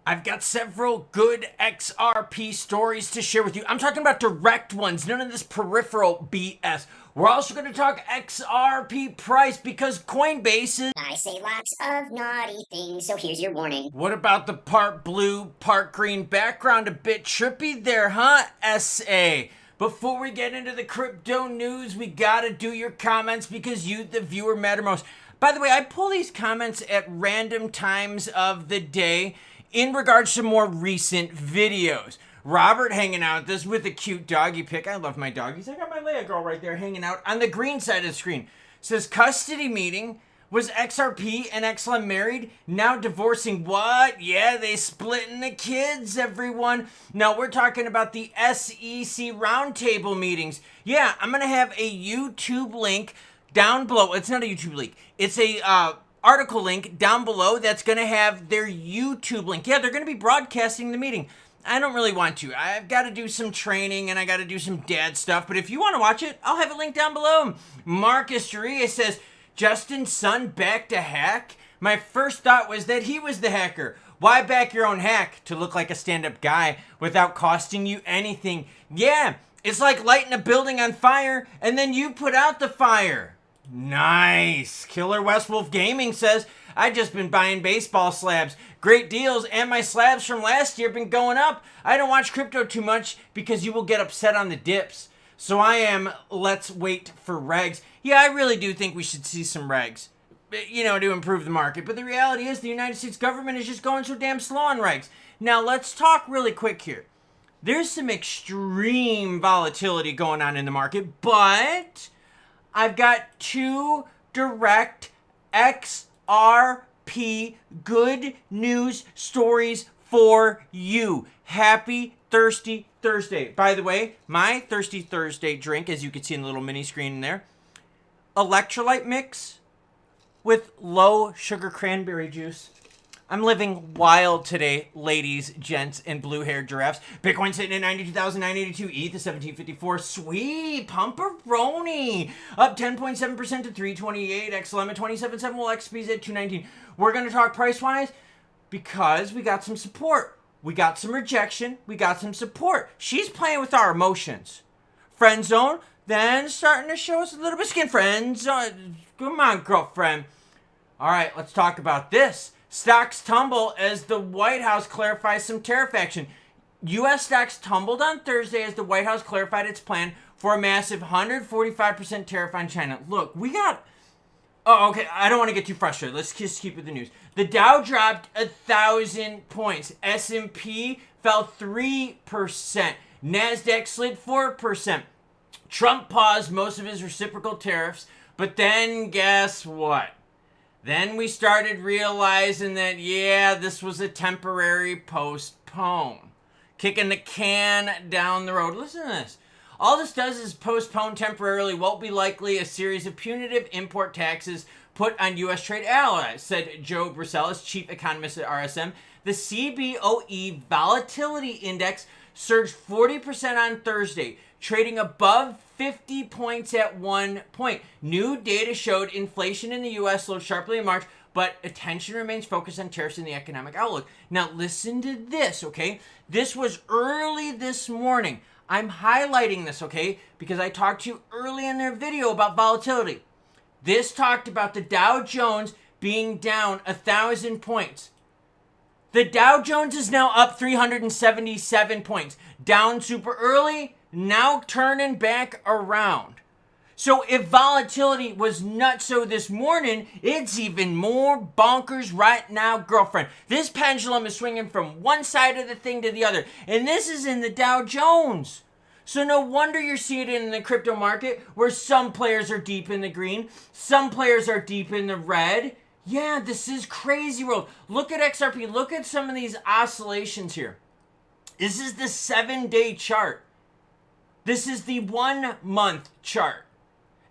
I've got several good XRP stories to share with you. I'm talking about direct ones, none of this peripheral BS. We're also going to talk XRP price because Coinbase is... I say lots of naughty things, so here's your warning. What about the part blue, part green background? A bit trippy there, huh, SA? Before we get into the crypto news, we gotta do your comments because you, the viewer, matter most. By the way, I pull these comments at random times of the day in regards to more recent videos. Robert hanging out this with a cute doggy pic. I love my doggies. I got my Leia girl right there hanging out on the green side of the screen. Says custody meeting. Was XRP and XLM married? Now divorcing what? Yeah, they splitting the kids, everyone. Now we're talking about the SEC roundtable meetings. Yeah, I'm gonna have a YouTube link down below. It's not a YouTube link. It's a article link down below that's gonna have their YouTube link. Yeah, they're gonna be broadcasting the meeting. I don't really want to. I've got to do some training and I got to do some dad stuff. But if you want to watch it, I'll have it linked down below. Marcus Duria says, Justin's son back to hack? My first thought was that he was the hacker. Why back your own hack to look like a stand-up guy without costing you anything? Yeah, it's like lighting a building on fire and then you put out the fire. Nice. Killer Westwolf Gaming says, I just been buying baseball slabs. Great deals, and my slabs from last year been going up. I don't watch crypto too much because you will get upset on the dips. So I am, let's wait for regs. Yeah, I really do think we should see some regs, you know, to improve the market. But the reality is the United States government is just going so damn slow on regs. Now, let's talk really quick here. There's some extreme volatility going on in the market, but I've got two direct XRP good news stories for you. Happy Thirsty Thursday. By the way, my Thirsty Thursday drink, as you can see in the little mini screen there, electrolyte mix with low sugar cranberry juice. I'm living wild today, ladies, gents, and blue-haired giraffes. Bitcoin sitting at 92,982. ETH is 1754. Sweet pumperoni. Up 10.7% to 328. XLM at 27.7. Well, XP's at 219. We're going to talk price-wise because we got some support. We got some rejection. We got some support. She's playing with our emotions. Friend zone, then starting to show us a little bit of skin. Friend zone. Come on, girlfriend. All right, let's talk about this. Stocks tumble as the White House clarifies some tariff action. U.S. stocks tumbled on Thursday as the White House clarified its plan for a massive 145% tariff on China. Look, we got... Oh, okay, I don't want to get too frustrated. Let's just keep with the news. The Dow dropped 1,000 points. S&P fell 3%. NASDAQ slid 4%. Trump paused most of his reciprocal tariffs, but then guess what? Then we started realizing that, yeah, this was a temporary postpone. Kicking the can down the road. Listen to this. All this does is postpone temporarily what will be likely a series of punitive import taxes put on U.S. trade allies, said Joe Bruselas, chief economist at RSM. The CBOE Volatility Index surged 40% on Thursday, trading above 50 points at one point. New data showed inflation in the U.S. slowed sharply in March, but attention remains focused on tariffs and the economic outlook. Now, listen to this, okay? This was early this morning. I'm highlighting this, okay? Because I talked to you early in their video about volatility. This talked about the Dow Jones being down 1,000 points. The Dow Jones is now up 377 points. Down super early, now turning back around. So if volatility was nutso this morning, it's even more bonkers right now, girlfriend. This pendulum is swinging from one side of the thing to the other. And this is in the Dow Jones. So no wonder you're seeing it in the crypto market where some players are deep in the green, some players are deep in the red. Yeah, this is crazy world. Look at XRP. Look at some of these oscillations here. This is the 7-day chart. This is the 1 month chart.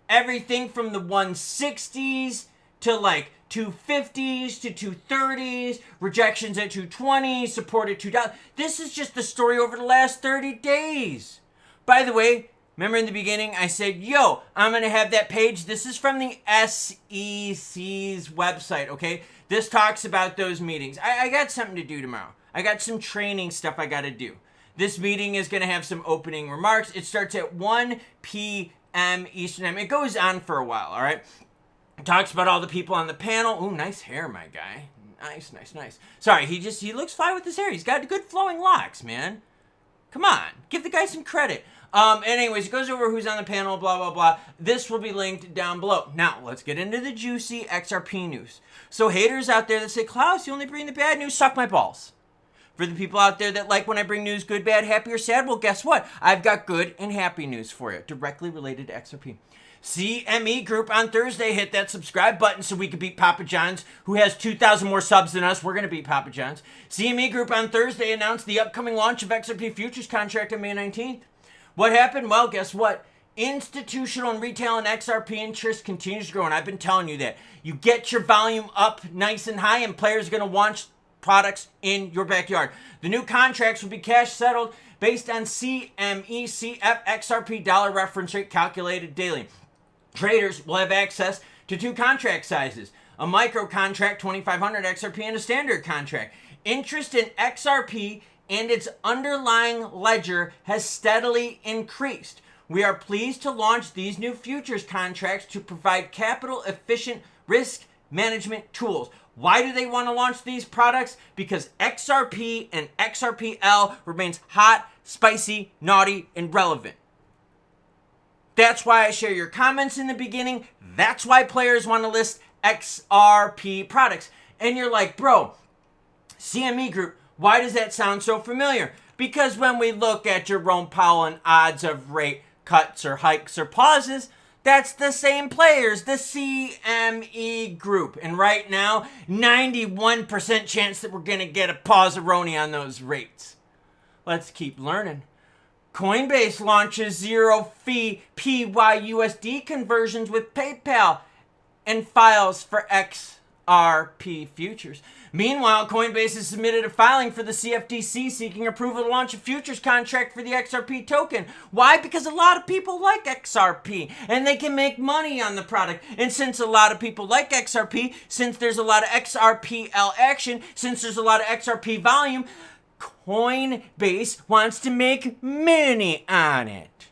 Everything from the 160s to like 250s to 230s, rejections at 220, support at $2. This is just the story over the last 30 days. By the way, remember in the beginning I said, yo, I'm going to have that page. This is from the SEC's website, okay? This talks about those meetings. I got something to do tomorrow. I got some training stuff I got to do. This meeting is going to have some opening remarks. It starts at 1 p.m. Eastern time. It goes on for a while, all right? It talks about all the people on the panel. Ooh, nice hair, my guy. Nice, nice, nice. Sorry, he looks fly with his hair. He's got good flowing locks, man. Come on, give the guy some credit. Anyways, it goes over who's on the panel, blah, blah, blah. This will be linked down below. Now, let's get into the juicy XRP news. So haters out there that say, Klaus, you only bring the bad news, suck my balls. For the people out there that like when I bring news, good, bad, happy, or sad, well, guess what? I've got good and happy news for you, directly related to XRP. CME Group on Thursday hit that subscribe button so we could beat Papa John's, who has 2,000 more subs than us. We're going to beat Papa John's. CME Group on Thursday announced the upcoming launch of XRP futures contract on May 19th. What happened? Well, guess what? Institutional and retail and XRP interest continues to grow, and I've been telling you that. You get your volume up nice and high, and players are going to launch products in your backyard. The new contracts will be cash settled based on CME CF XRP dollar reference rate calculated daily. Traders will have access to 2 contract sizes, a micro contract 2500 XRP and a standard contract. Interest in XRP and its underlying ledger has steadily increased. We are pleased to launch these new futures contracts to provide capital efficient risk management tools. Why do they want to launch these products? Because XRP and XRPL remains hot, spicy, naughty, and relevant. That's why I share your comments in the beginning. That's why players want to list XRP products. And you're like, bro, CME Group, why does that sound so familiar? Because when we look at Jerome Powell and odds of rate cuts or hikes or pauses, that's the same players, the CME Group. And right now, 91% chance that we're going to get a pause-a-roni on those rates. Let's keep learning. Coinbase launches zero-fee PYUSD conversions with PayPal and files for XRP futures. Meanwhile, Coinbase has submitted a filing for the CFTC seeking approval to launch a futures contract for the XRP token. Why? Because a lot of people like XRP and they can make money on the product. And since a lot of people like XRP, since there's a lot of XRPL action, since there's a lot of XRP volume, Coinbase wants to make money on it.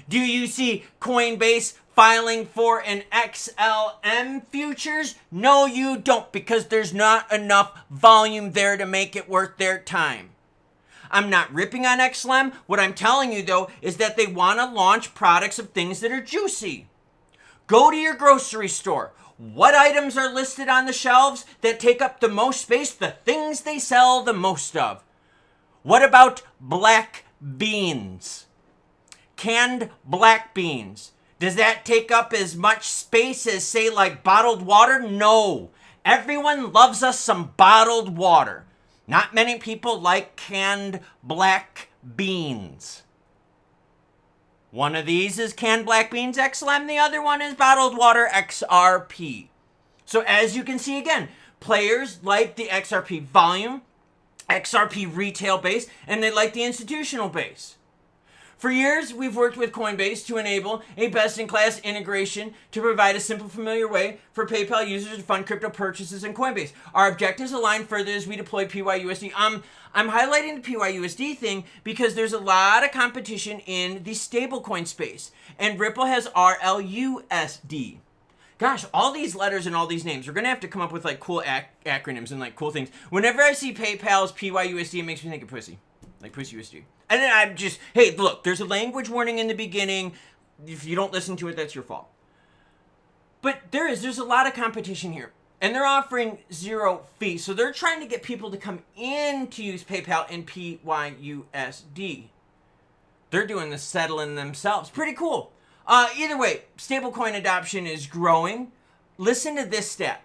Do you see Coinbase filing for an XLM futures? No, you don't, because there's not enough volume there to make it worth their time. I'm not ripping on XLM. What I'm telling you, though, is that they want to launch products of things that are juicy. Go to your grocery store. What items are listed on the shelves that take up the most space? The things they sell the most of. What about black beans? Canned black beans. Does that take up as much space as, say, like bottled water? No. Everyone loves us some bottled water. Not many people like canned black beans. One of these is canned black beans XLM. The other one is bottled water XRP. So as you can see again, players like the XRP volume, XRP retail base, and they like the institutional base. For years, we've worked with Coinbase to enable a best-in-class integration to provide a simple, familiar way for PayPal users to fund crypto purchases in Coinbase. Our objectives align further as we deploy PYUSD. I'm highlighting the PYUSD thing because there's a lot of competition in the stablecoin space, and Ripple has RLUSD. Gosh, all these letters and all these names, we're going to have to come up with like cool acronyms and like cool things. Whenever I see PayPal's PYUSD, it makes me think of pussy. Like Pussy USD. And then I'm just, hey, look, there's a language warning in the beginning. If you don't listen to it, that's your fault. But there's a lot of competition here. And they're offering zero fee. So they're trying to get people to come in to use PayPal and PYUSD. They're doing the settling themselves. Pretty cool. Either way, stablecoin adoption is growing. Listen to this stat.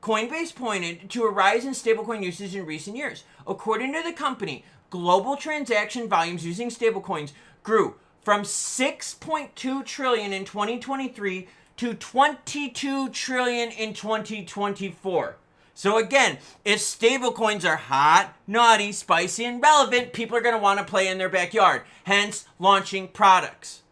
Coinbase pointed to a rise in stablecoin usage in recent years. According to the company, global transaction volumes using stablecoins grew from 6.2 trillion in 2023 to 22 trillion in 2024. So again, if stablecoins are hot, naughty, spicy, and relevant, people are going to want to play in their backyard, hence launching products.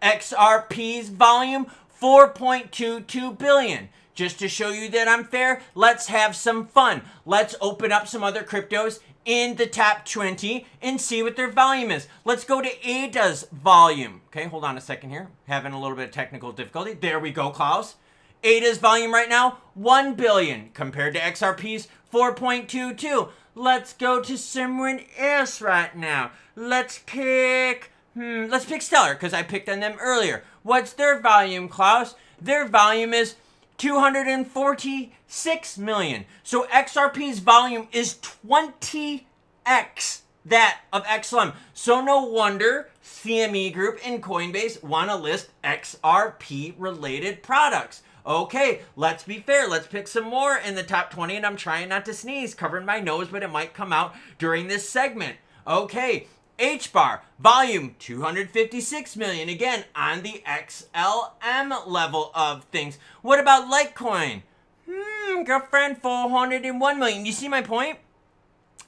XRP's volume, 4.22 billion. Just to show you that I'm fair, let's have some fun. Let's open up some other cryptos in the top 20 and see what their volume is. Let's go to ADA's volume. Okay, hold on a second here. Having a little bit of technical difficulty. There we go, Klaus. ADA's volume right now, 1 billion compared to XRP's 4.22. Let's go to Simran S right now. Let's pick Stellar because I picked on them earlier. What's their volume, Klaus? Their volume is 246 million. So XRP's volume is 20x that of XLM. So no wonder CME Group and Coinbase want to list XRP related products. Okay, let's be fair. Let's pick some more in the top 20, and I'm trying not to sneeze, covering my nose, but it might come out during this segment. Okay, HBAR, volume 256 million, again, on the XLM level of things. What about Litecoin? Girlfriend, 401 million. You see my point?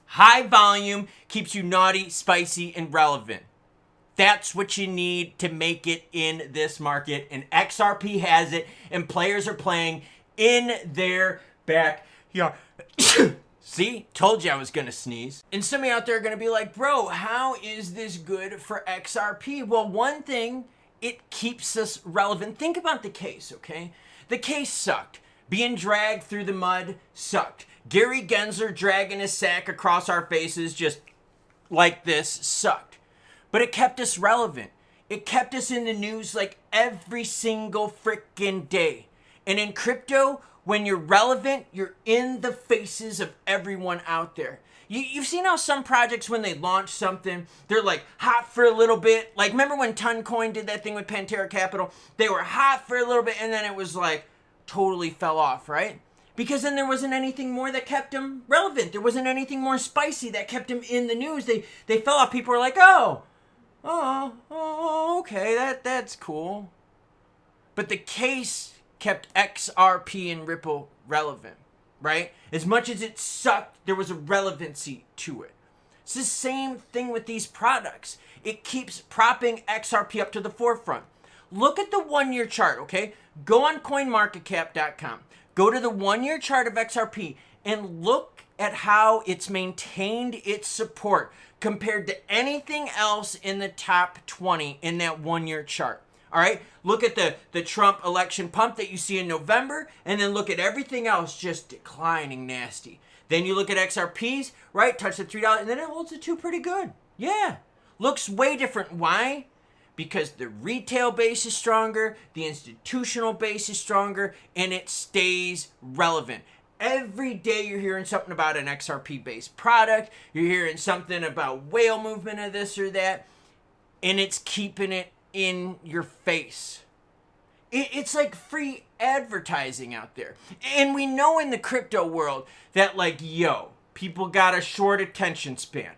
High volume keeps you naughty, spicy, and relevant. That's what you need to make it in this market, and XRP has it, and players are playing in their backyard. See? Told you I was going to sneeze. And some of you out there are going to be like, bro, how is this good for XRP? Well, one thing, it keeps us relevant. Think about the case, okay? The case sucked. Being dragged through the mud sucked. Gary Gensler dragging his sack across our faces just like this sucked. But it kept us relevant. It kept us in the news like every single freaking day. And in crypto, when you're relevant, you're in the faces of everyone out there. You've seen how some projects, when they launch something, they're like hot for a little bit. Like, remember when Toncoin did that thing with Pantera Capital? They were hot for a little bit, and then it was like totally fell off, right? Because then there wasn't anything more that kept them relevant. There wasn't anything more spicy that kept them in the news. They fell off. People were like, okay, that's cool. But the case kept XRP and Ripple relevant, right? As much as it sucked, there was a relevancy to it. It's the same thing with these products. It keeps propping XRP up to the forefront. Look at the 1-year chart, okay? Go on coinmarketcap.com. Go to the 1-year chart of XRP and look at how it's maintained its support compared to anything else in the top 20 in that 1-year chart. All right, look at the Trump election pump that you see in November, and then look at everything else just declining nasty. Then you look at XRPs, right, touch the $3, and then it holds the 2 pretty good. Yeah, looks way different. Why? Because the retail base is stronger, the institutional base is stronger, and it stays relevant. Every day you're hearing something about an XRP-based product, you're hearing something about whale movement of this or that, and it's keeping it in your face. It's like free advertising out there. And we know in the crypto world that, like, people got a short attention span.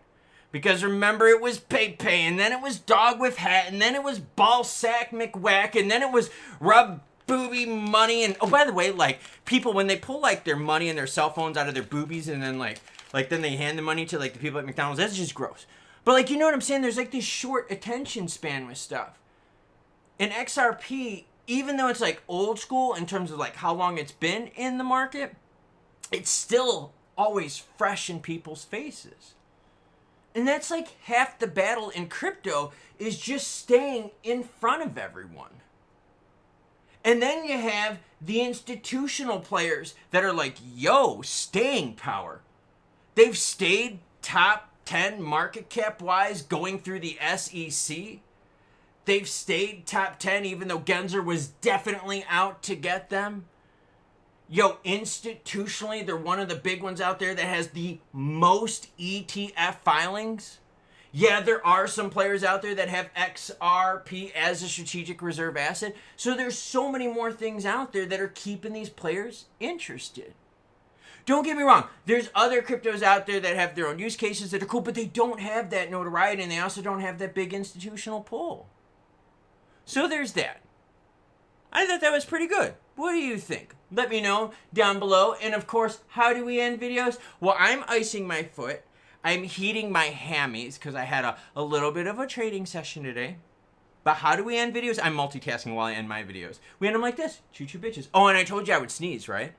Because remember, it was PayPay, and then it was Dog with Hat, and then it was Ballsack McWhack, and then it was Rub Booby Money. And oh, by the way, like, people, when they pull like their money and their cell phones out of their boobies, and then like then they hand the money to like the people at McDonald's, that's just gross. But like, you know what I'm saying? There's like this short attention span with stuff. And XRP, even though it's like old school in terms of like how long it's been in the market, it's still always fresh in people's faces. And that's like half the battle in crypto, is just staying in front of everyone. And then you have the institutional players that are like, staying power. They've stayed top 10 market cap wise going through the SEC. They've stayed top 10 even though Gensler was definitely out to get them. Institutionally, they're one of the big ones out there that has the most ETF filings. Yeah, there are some players out there that have XRP as a strategic reserve asset. So there's so many more things out there that are keeping these players interested. Don't get me wrong. There's other cryptos out there that have their own use cases that are cool, but they don't have that notoriety, and they also don't have that big institutional pull. So there's that. I thought that was pretty good. What do you think? Let me know down below. And of course, how do we end videos? Well, I'm icing my foot. I'm heating my hammies because I had a little bit of a trading session today. But how do we end videos? I'm multitasking while I end my videos. We end them like this. Choo choo bitches. Oh, and I told you I would sneeze, right?